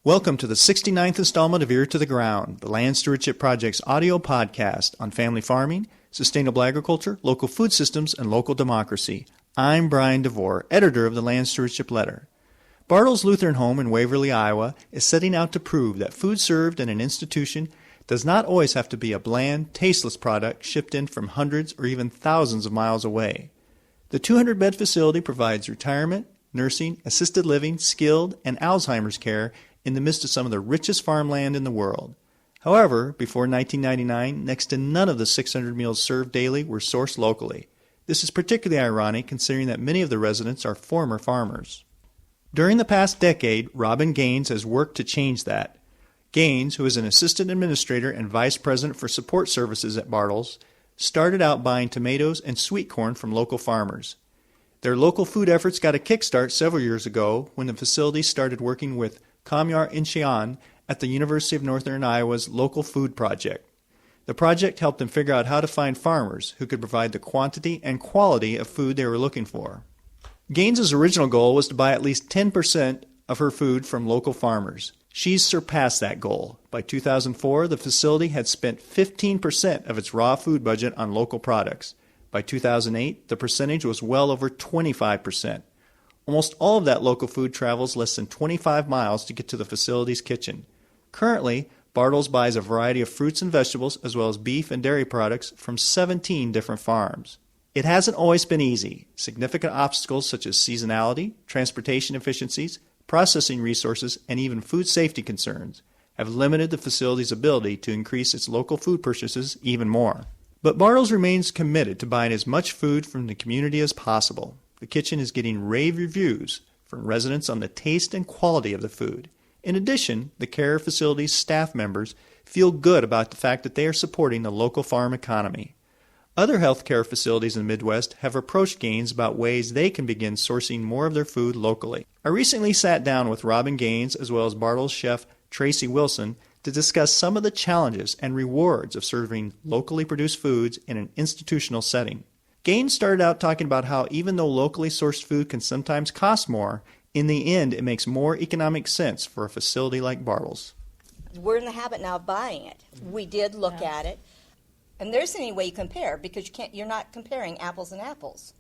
Welcome to the 69th installment of Ear to the Ground, the Land Stewardship Project's audio podcast on family farming, sustainable agriculture, local food systems, and local democracy. I'm Brian DeVore, editor of the Land Stewardship Letter. Bartles Lutheran Home in Waverly, Iowa is setting out to prove that food served in an institution does not always have to be a bland, tasteless product shipped in from hundreds or even thousands of miles away. The 200-bed facility provides retirement, nursing, assisted living, skilled, and Alzheimer's care in the midst of some of the richest farmland in the world. However, before 1999, next to none of the 600 meals served daily were sourced locally. This is particularly ironic considering that many of the residents are former farmers. During the past decade, Robin Gaines has worked to change that. Gaines, who is an assistant administrator and vice president for support services at Bartles, started out buying tomatoes and sweet corn from local farmers. Their local food efforts got a kickstart several years ago when the facility started working with Kamyar Incheon at the University of Northern Iowa's Local Food Project. The project helped them figure out how to find farmers who could provide the quantity and quality of food they were looking for. Gaines's original goal was to buy at least 10% of her food from local farmers. She's surpassed that goal. By 2004, the facility had spent 15% of its raw food budget on local products. By 2008, the percentage was well over 25%. Almost all of that local food travels less than 25 miles to get to the facility's kitchen. Currently, Bartles buys a variety of fruits and vegetables as well as beef and dairy products from 17 different farms. It hasn't always been easy. Significant obstacles such as seasonality, transportation efficiencies, processing resources, and even food safety concerns have limited the facility's ability to increase its local food purchases even more. But Bartles remains committed to buying as much food from the community as possible. The kitchen is getting rave reviews from residents on the taste and quality of the food. In addition, the care facility's staff members feel good about the fact that they are supporting the local farm economy. Other healthcare facilities in the Midwest have approached Gaines about ways they can begin sourcing more of their food locally. I recently sat down with Robin Gaines as well as Bartles chef Tracy Wilson to discuss some of the challenges and rewards of serving locally produced foods in an institutional setting. Gaines started out talking about how even though locally sourced food can sometimes cost more, in the end it makes more economic sense for a facility like Bartles. We're in the habit now of buying it. We did look at it, and there isn't any way you compare because you're not comparing apples and apples.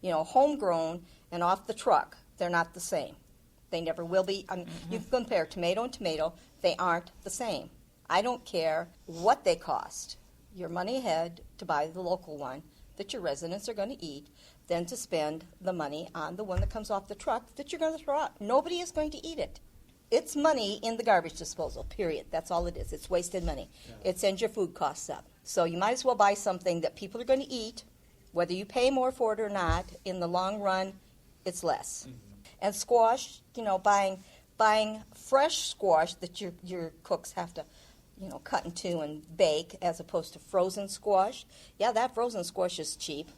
You know, homegrown and off the truck, they're not the same. They never will be. You can compare tomato and tomato, they aren't the same. I don't care what they cost. Your money ahead to buy the local one that your residents are going to eat than to spend the money on the one that comes off the truck that you're going to throw out. Nobody is going to eat it. It's money in the garbage disposal, period. That's all it is. It's wasted money. Yeah. It sends your food costs up. So you might as well buy something that people are going to eat, whether you pay more for it or not. In the long run, it's less. Mm-hmm. And squash, you know, buying fresh squash that your cooks have to, you know, cut into and bake as opposed to frozen squash. Yeah, that frozen squash is cheap.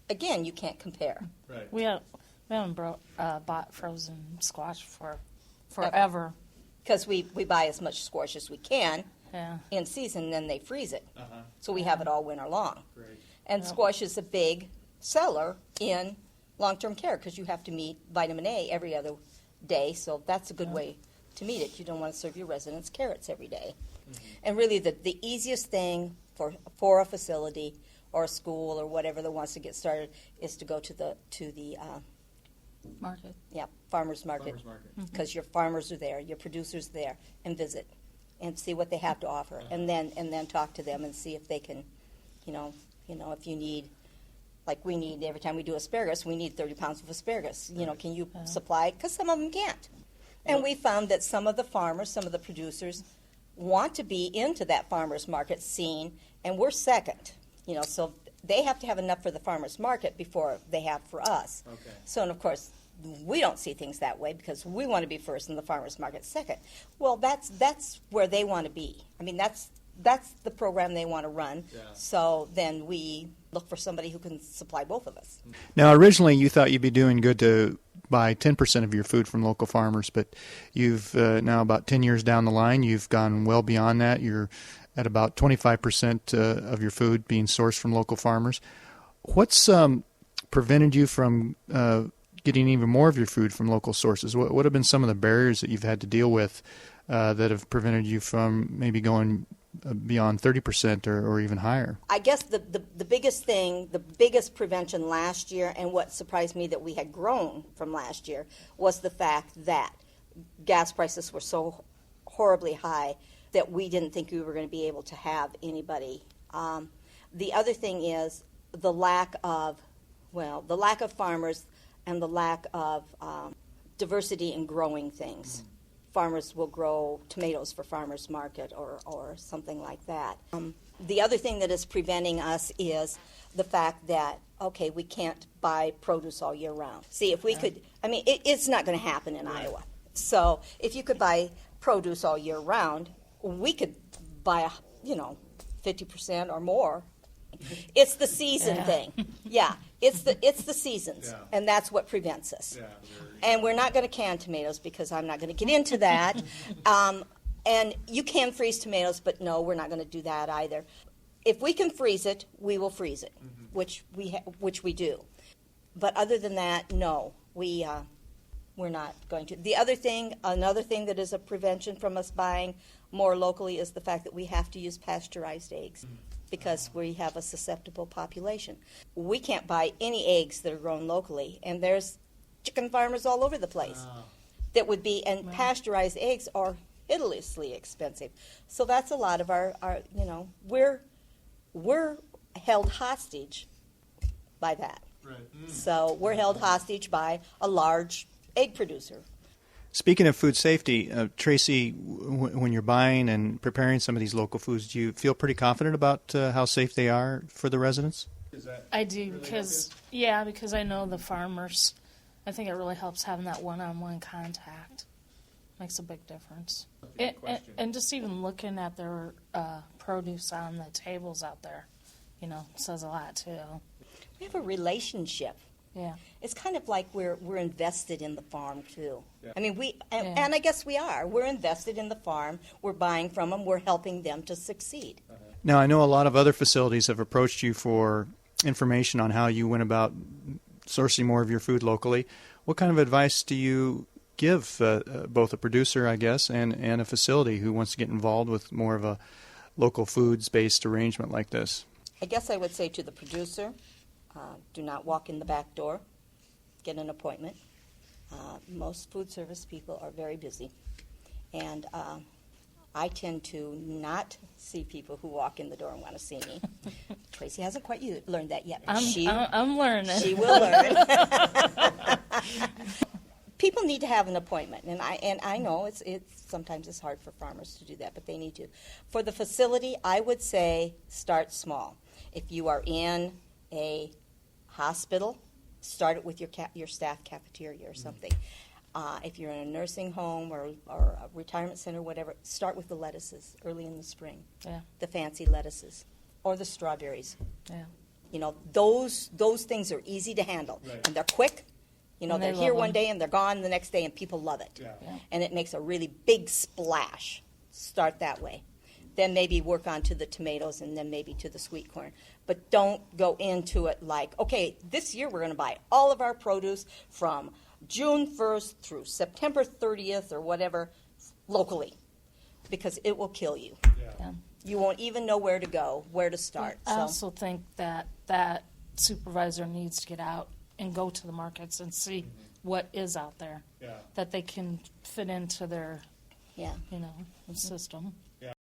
Again, you can't compare. Right. We haven't bought frozen squash for forever. Because we buy as much squash as we can in season, and then they freeze it. Uh-huh. So we have it all winter long. Great. And squash is a big seller in long-term care because you have to meet vitamin A every other day, so that's a good way to meet it. You don't want to serve your residents carrots every day. Mm-hmm. And really the easiest thing for a facility or a school or whatever that wants to get started is to go to the market. Yeah, farmers market. Because your farmers are there, your producers are there, and visit and see what they have to offer, and then talk to them and see if they can, you know, if you need, like we need every time we do asparagus, we need 30 pounds of asparagus. You know, can you supply? Because some of them can't. And we found that some of the farmers, some of the producers want to be into that farmers market scene, and we're second. You know, so they have to have enough for the farmers market before they have for us. Okay. So, and of course, we don't see things that way because we want to be first and the farmers market second. Well, that's where they want to be. I mean, that's the program they want to run. Yeah. So then we look for somebody who can supply both of us. Now, originally you thought you'd be doing good to buy 10% of your food from local farmers, but you've now about 10 years down the line, you've gone well beyond that. You're at about 25% of your food being sourced from local farmers. What's prevented you from getting even more of your food from local sources? What have been some of the barriers that you've had to deal with that have prevented you from maybe going beyond 30% or even higher? I guess the biggest thing, the biggest prevention last year, and what surprised me that we had grown from last year, was the fact that gas prices were so horribly high that we didn't think we were going to be able to have anybody. The other thing is the lack of farmers and the lack of diversity in growing things. Farmers will grow tomatoes for farmers market or something like that. The other thing that is preventing us is the fact that, okay, we can't buy produce all year round. See, if we could, it's not going to happen in Iowa. So if you could buy produce all year round, we could buy, 50% or more. It's the season thing. Yeah, it's the seasons, and that's what prevents us. Yeah. And we're not going to can tomatoes because I'm not going to get into that. And you can freeze tomatoes, but no, we're not going to do that either. If we can freeze it, we will freeze it, which we do. But other than that, no, we're not going to. Another thing that is a prevention from us buying more locally is the fact that we have to use pasteurized eggs. Because we have a susceptible population. We can't buy any eggs that are grown locally, and there's chicken farmers all over the place that would be, and pasteurized eggs are hideously expensive. So that's a lot of our we're held hostage by that. Right. So we're held hostage by a large egg producer. Speaking of food safety, Tracy, when you're buying and preparing some of these local foods, do you feel pretty confident about how safe they are for the residents? I do, really because I know the farmers. I think it really helps having that one-on-one contact. Makes a big difference. And just even looking at their produce on the tables out there, says a lot too. We have a relationship. Yeah. It's kind of like we're invested in the farm too. Yeah. And I guess we are. We're invested in the farm. We're buying from them. We're helping them to succeed. Now, I know a lot of other facilities have approached you for information on how you went about sourcing more of your food locally. What kind of advice do you give both a producer, I guess, and a facility who wants to get involved with more of a local foods-based arrangement like this? I guess I would say to the producer, do not walk in the back door. Get an appointment. Most food service people are very busy. And I tend to not see people who walk in the door and want to see me. Tracy hasn't quite learned that yet. I'm learning. She will learn. People need to have an appointment, and I know it's sometimes it's hard for farmers to do that, but they need to. For the facility, I would say start small. If you are in a hospital, start it with your staff cafeteria or something. If you're in a nursing home or a retirement center, whatever, start with the lettuces early in the spring. Yeah. The fancy lettuces or the strawberries. Yeah. Those things are easy to handle, and they're quick. They're here one day and they're gone the next day, and people love it. Yeah. Yeah. And it makes a really big splash. Start that way. Then maybe work on to the tomatoes and then maybe to the sweet corn. But don't go into it like, okay, this year we're going to buy all of our produce from June 1st through September 30th or whatever locally, because it will kill you. Yeah. You won't even know where to go, where to start. I also think that supervisor needs to get out and go to the markets and see what is out there that they can fit into their system. Yeah.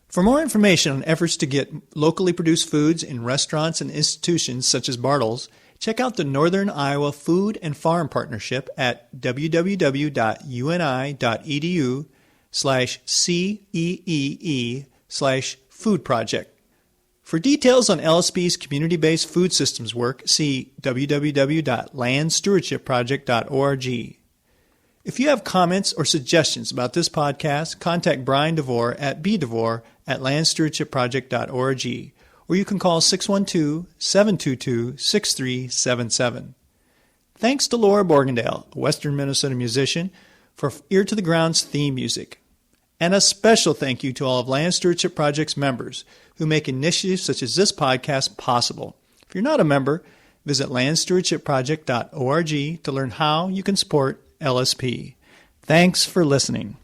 For more information on efforts to get locally produced foods in restaurants and institutions such as Bartles, check out the Northern Iowa Food and Farm Partnership at www.uni.edu/CEEE/food project. For details on LSP's community-based food systems work, see www.landstewardshipproject.org. If you have comments or suggestions about this podcast, contact Brian DeVore at bdevore@landstewardshipproject.org, or you can call 612-722-6377. Thanks to Laura Borgendale, a Western Minnesota musician, for Ear to the Ground's theme music. And a special thank you to all of Land Stewardship Project's members who make initiatives such as this podcast possible. If you're not a member, visit landstewardshipproject.org to learn how you can support LSP. Thanks for listening.